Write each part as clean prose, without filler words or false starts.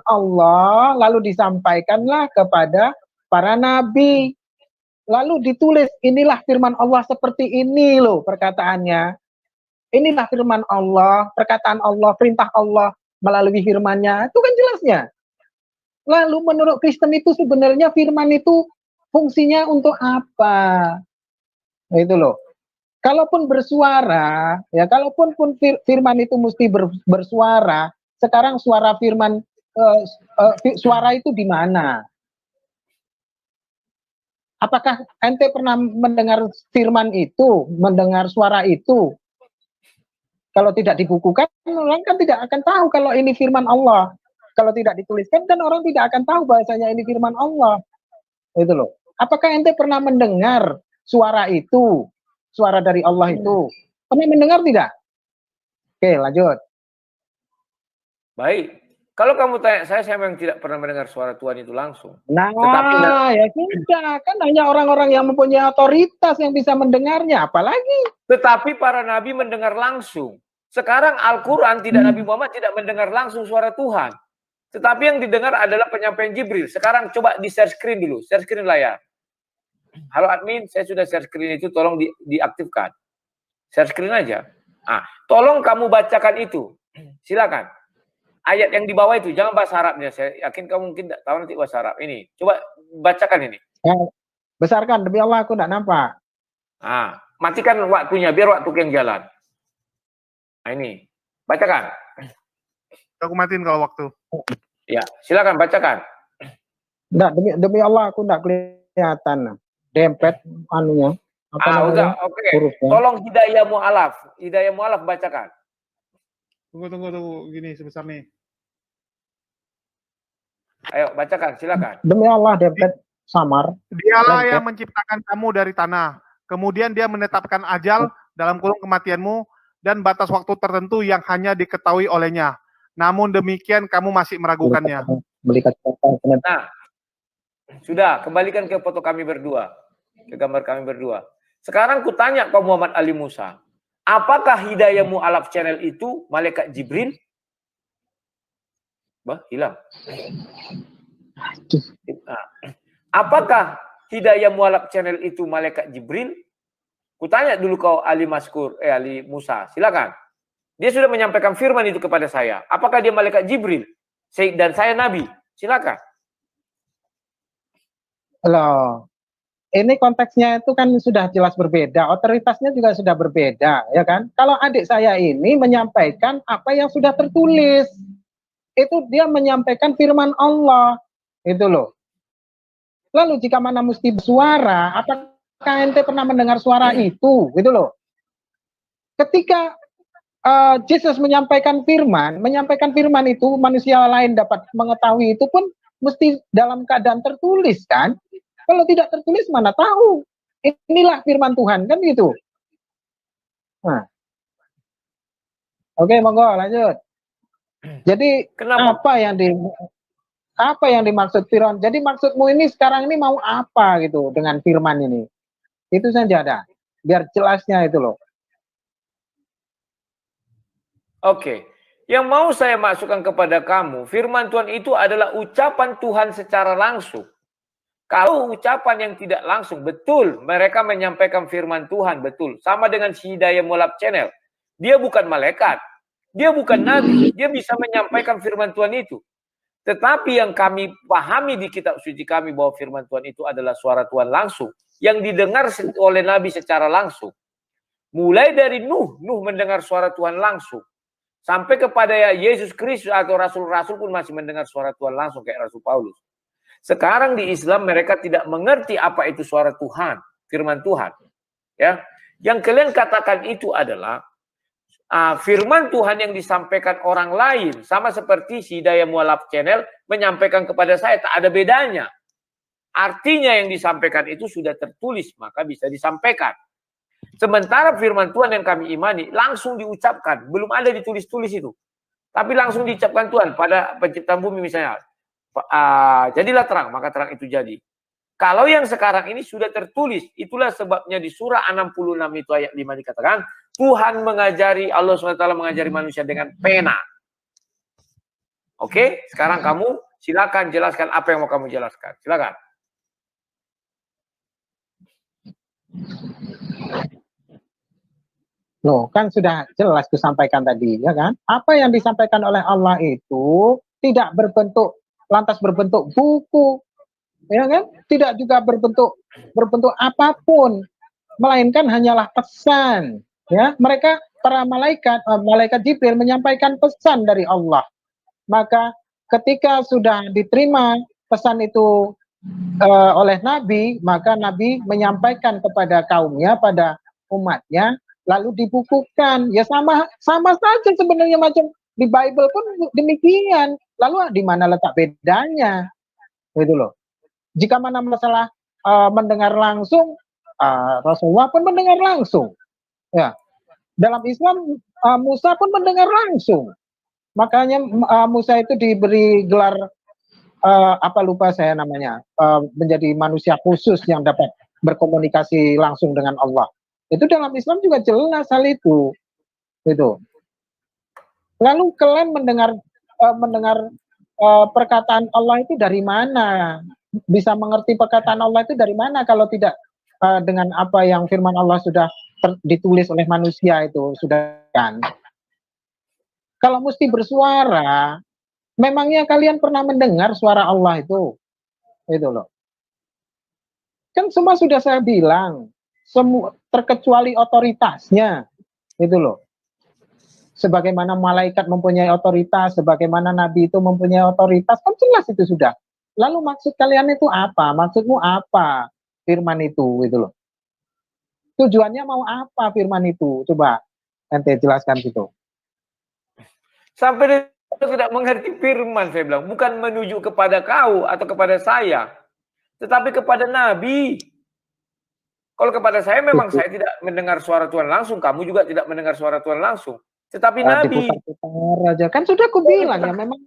Allah, lalu disampaikanlah kepada para nabi. Lalu ditulis, inilah firman Allah seperti ini loh perkataannya. Inilah firman Allah, perkataan Allah, perintah Allah melalui firmannya. Itu kan jelasnya. Lalu menurut Kristen itu sebenarnya firman itu fungsinya untuk apa? Nah, itu loh. Kalaupun bersuara, ya kalaupun firman itu mesti bersuara, sekarang suara firman suara itu di mana? Apakah ente pernah mendengar firman itu, mendengar suara itu? Kalau tidak dibukukan, orang kan tidak akan tahu kalau ini firman Allah. Kalau tidak dituliskan, kan orang tidak akan tahu bahasanya ini firman Allah. Itu loh. Apakah ente pernah mendengar suara itu, suara dari Allah itu? Pernah mendengar tidak? Oke, lanjut. Baik. Kalau kamu tanya saya memang tidak pernah mendengar suara Tuhan itu langsung. Nah, ya sudah. Kan hanya orang-orang yang mempunyai otoritas yang bisa mendengarnya. Apalagi. Tetapi para nabi mendengar langsung. Sekarang Al-Quran tidak, Nabi Muhammad tidak mendengar langsung suara Tuhan. Tetapi yang didengar adalah penyampaian Jibril. Sekarang coba di share screen dulu. Share screen layar. Halo admin, saya sudah share screen itu. Tolong diaktifkan. Share screen aja. Tolong kamu bacakan itu. Silakan. Ayat yang di bawah itu, jangan bahasa Arabnya. Saya yakin kamu mungkin tidak tahu nanti bahasa Arab. Ini, coba bacakan ini. Besarkan, demi Allah aku tidak nampak. Matikan waktunya, biar waktu yang jalan. Nah ini, bacakan. Aku matiin kalau waktu. Ya, silakan bacakan. Enggak, demi Allah aku tidak kelihatan. Dempet anunya. Udah, oke. Tolong Hidayah Mu'alaf. Hidayah Mu'alaf bacakan. Tunggu. Gini, sebesar nih. Ayo, bacakan, silakan. Demi Allah, dempet samar. Dialah yang menciptakan kamu dari tanah. Kemudian dia menetapkan ajal dalam kurung kematianmu dan batas waktu tertentu yang hanya diketahui olehnya. Namun demikian kamu masih meragukannya. Nah, sudah, kembalikan ke foto kami berdua. Ke gambar kami berdua. Sekarang kutanya kau Muhammad Ali Musa. Apakah Hidayah Mu'alaf channel itu malaikat Jibril? Hilang. Apakah Hidayah Mu'alaf channel itu malaikat Jibril? Kutanya dulu kau Ali Musa. Silakan. Dia sudah menyampaikan firman itu kepada saya. Apakah dia malaikat Jibril? Dan saya Nabi. Silakan. Loh. Ini konteksnya itu kan sudah jelas berbeda, otoritasnya juga sudah berbeda, ya kan? Kalau adik saya ini menyampaikan apa yang sudah tertulis, itu dia menyampaikan firman Allah, itu loh. Lalu jika mana mesti bersuara, apakah ente pernah mendengar suara itu, gitu loh? Ketika Yesus menyampaikan firman itu manusia lain dapat mengetahui itu pun mesti dalam keadaan tertulis kan? Kalau tidak tertulis mana tahu. Inilah firman Tuhan kan gitu. Nah. Oke, monggo lanjut. Jadi apa yang dimaksud Fir'aun? Jadi maksudmu ini sekarang ini mau apa gitu dengan firman ini? Itu saja ada. Biar jelasnya itu loh. Oke. Yang mau saya masukkan kepada kamu, firman Tuhan itu adalah ucapan Tuhan secara langsung. Kalau ucapan yang tidak langsung, betul. Mereka menyampaikan firman Tuhan, betul. Sama dengan si Hidayah Mu'alaf channel. Dia bukan malaikat. Dia bukan nabi. Dia bisa menyampaikan firman Tuhan itu. Tetapi yang kami pahami di kitab suci kami bahwa firman Tuhan itu adalah suara Tuhan langsung. Yang didengar oleh nabi secara langsung. Mulai dari Nuh mendengar suara Tuhan langsung. Sampai kepada Yesus Kristus atau Rasul-Rasul pun masih mendengar suara Tuhan langsung kayak Rasul Paulus. Sekarang di Islam mereka tidak mengerti apa itu suara Tuhan, firman Tuhan. Ya, yang kalian katakan itu adalah firman Tuhan yang disampaikan orang lain, sama seperti si Hidayah Mu'alaf channel menyampaikan kepada saya, tak ada bedanya. Artinya yang disampaikan itu sudah tertulis, maka bisa disampaikan. Sementara firman Tuhan yang kami imani langsung diucapkan, belum ada ditulis-tulis itu, tapi langsung diucapkan Tuhan pada penciptaan bumi misalnya. Jadilah terang, maka terang itu jadi. Kalau yang sekarang ini sudah tertulis, itulah sebabnya di surah 66 itu ayat 5 dikatakan, Tuhan mengajari, Allah SWT mengajari manusia dengan pena. Oke, sekarang kamu silakan jelaskan apa yang mau kamu jelaskan. Silakan. Loh, kan sudah jelas disampaikan tadi, ya kan? Apa yang disampaikan oleh Allah itu tidak lantas berbentuk buku, ya kan? Tidak juga berbentuk apapun, melainkan hanyalah pesan, ya. Mereka para malaikat Jibril menyampaikan pesan dari Allah. Maka ketika sudah diterima pesan itu oleh Nabi, maka Nabi menyampaikan kepada kaumnya, pada umatnya, lalu dibukukan. Ya sama saja sebenarnya, macam di Bible pun demikian. Lalu di mana letak bedanya? Gitu loh. Jika mana masalah mendengar langsung, Rasulullah pun mendengar langsung. Ya. Dalam Islam Musa pun mendengar langsung. Makanya Musa itu diberi gelar apa lupa saya namanya, menjadi manusia khusus yang dapat berkomunikasi langsung dengan Allah. Itu dalam Islam juga jelas hal itu. Gitu. Lalu kalian mendengar perkataan Allah itu dari mana? Bisa mengerti perkataan Allah itu dari mana kalau tidak dengan apa yang firman Allah sudah ditulis oleh manusia itu sudah kan? Kalau mesti bersuara, memangnya kalian pernah mendengar suara Allah itu? Itu loh. Kan semua sudah saya bilang, semua terkecuali otoritasnya. Itu loh. Sebagaimana malaikat mempunyai otoritas, sebagaimana nabi itu mempunyai otoritas, kan jelas itu sudah. Lalu maksud kalian itu apa? Maksudmu apa firman itu? Itu loh. Tujuannya mau apa firman itu? Coba ente jelaskan gitu. Sampai dia tidak mengerti firman, saya bilang. Bukan menuju kepada kau atau kepada saya, tetapi kepada Nabi. Kalau kepada saya, memang saya tidak mendengar suara Tuhan langsung. Kamu juga tidak mendengar suara Tuhan langsung. Tetapi Nabi. Diputar-putar aja. Kan sudah aku bilang ya, memang.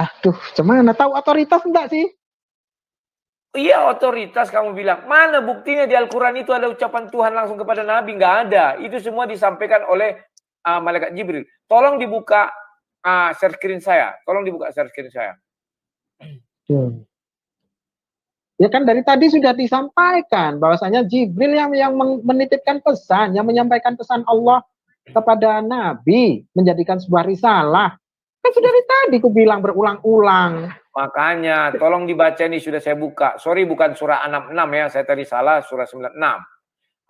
Aduh, cuman tahu otoritas enggak sih? Iya, otoritas kamu bilang. Mana buktinya di Al-Quran itu ada ucapan Tuhan langsung kepada Nabi? Nggak ada. Itu semua disampaikan oleh malaikat Jibril. Tolong dibuka share screen saya. Tolong dibuka share screen saya. Ya kan dari tadi sudah disampaikan bahwasanya Jibril yang menitipkan pesan, yang menyampaikan pesan Allah kepada Nabi, menjadikan sebuah risalah. Kan sudah dari tadi aku bilang berulang-ulang. Makanya tolong dibaca, ini sudah saya buka. Sorry, bukan surah 66 ya, saya tadi salah, surah 96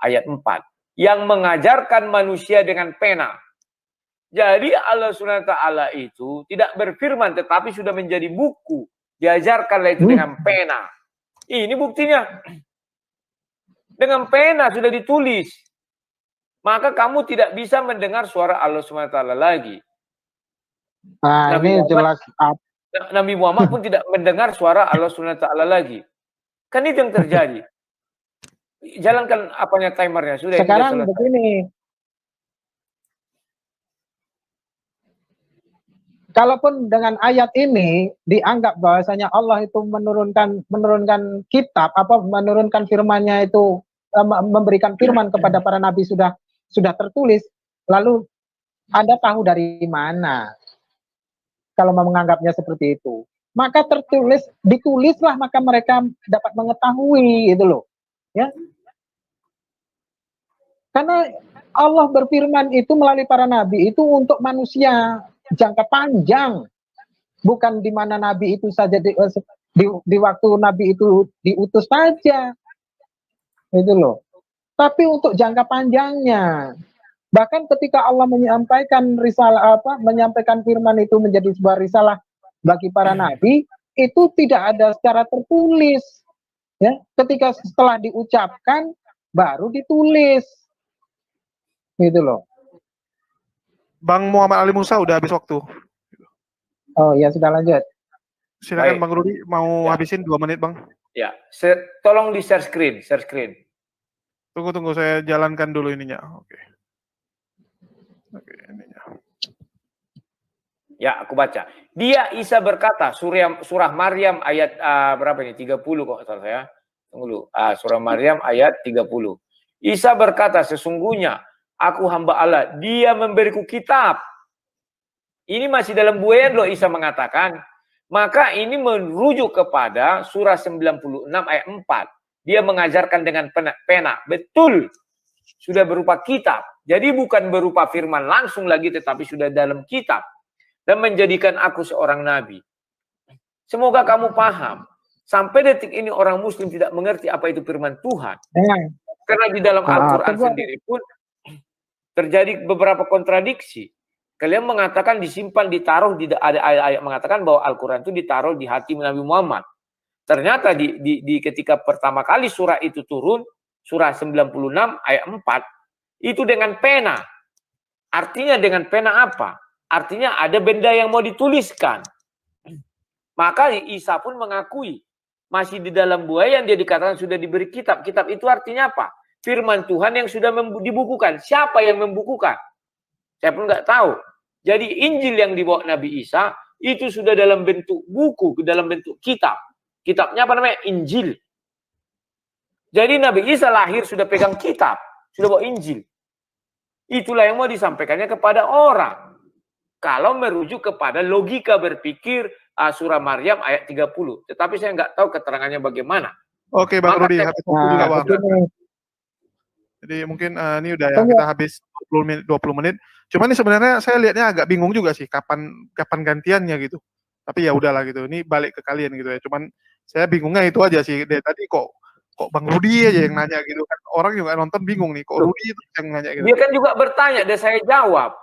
ayat 4. Yang mengajarkan manusia dengan pena. Jadi Allah SWT itu tidak berfirman, tetapi sudah menjadi buku. Diajarkanlah itu dengan pena. Ini buktinya. Dengan pena sudah ditulis. Maka kamu tidak bisa mendengar suara Allah SWT lagi. Nah, ini jelas. Nabi Muhammad pun tidak mendengar suara Allah SWT lagi. Kan itu yang terjadi. Jalankan apanya timernya. Sudah. Sekarang begini. Kalaupun dengan ayat ini dianggap bahwasanya Allah itu menurunkan kitab, menurunkan firman-Nya itu, memberikan firman kepada para nabi sudah tertulis, lalu Anda tahu dari mana kalau menganggapnya seperti itu? Maka ditulislah, maka mereka dapat mengetahui, itu loh. Ya. Karena Allah berfirman itu melalui para nabi itu untuk manusia jangka panjang, bukan di mana nabi itu saja di waktu nabi itu diutus saja, itu loh. Tapi untuk jangka panjangnya. Bahkan ketika Allah menyampaikan risalah menyampaikan firman itu menjadi sebuah risalah bagi para nabi, itu tidak ada secara tertulis. Ya, ketika setelah diucapkan baru ditulis. Gitu loh. Bang Muhammad Ali Musa udah habis waktu. Oh ya, sudah lanjut. Silakan Bang Rudi, mau habisin 2 menit Bang. Ya, tolong di share screen. Tunggu, saya jalankan dulu ininya. Oke, ininya. Ya, aku baca. Dia Isa berkata, surah Maryam ayat berapa ini? 30 kok salah saya. Tunggu dulu. Surah Maryam ayat 30. Isa berkata, sesungguhnya aku hamba Allah, dia memberiku kitab. Ini masih dalam buayan loh Isa mengatakan. Maka ini merujuk kepada surah 96 ayat 4. Dia mengajarkan dengan pena. Betul. Sudah berupa kitab. Jadi bukan berupa firman langsung lagi, tetapi sudah dalam kitab. Dan menjadikan aku seorang nabi. Semoga kamu paham. Sampai detik ini orang muslim tidak mengerti apa itu firman Tuhan. Karena di dalam Al-Quran sendiri pun terjadi beberapa kontradiksi. Kalian mengatakan disimpan, ditaruh, ada ayat-ayat mengatakan bahwa Al-Quran itu ditaruh di hati Nabi Muhammad. Ternyata di ketika pertama kali surah itu turun, surah 96 ayat 4, itu dengan pena. Artinya dengan pena apa? Artinya ada benda yang mau dituliskan. Maka Isa pun mengakui, masih di dalam buayan dia dikatakan sudah diberi kitab. Kitab itu artinya apa? Firman Tuhan yang sudah dibukukan. Siapa yang membukukan? Saya pun nggak tahu. Jadi Injil yang dibawa Nabi Isa itu sudah dalam bentuk buku, dalam bentuk kitab. Kitabnya apa namanya? Injil. Jadi Nabi Isa lahir sudah pegang kitab, sudah bawa Injil. Itulah yang mau disampaikannya kepada orang. Kalau merujuk kepada logika berpikir surah Maryam ayat 30. Tetapi saya nggak tahu keterangannya bagaimana. Oke, Bang Rudi. Jadi mungkin ini udah ya, kita habis 20 menit. Cuman ini sebenarnya saya lihatnya agak bingung juga sih kapan gantiannya gitu. Tapi ya udahlah gitu. Ini balik ke kalian gitu ya. Cuman saya bingungnya itu aja sih. Dari tadi kok Bang Rudi aja yang nanya gitu kan. Orang juga nonton bingung nih. Kok Rudi itu yang nanya gitu. Dia kan juga bertanya dan saya jawab.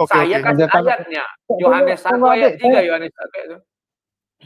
Saya kasih ayatnya. Yohanes 1 ayat 3, Yohanes 1 ayat 3.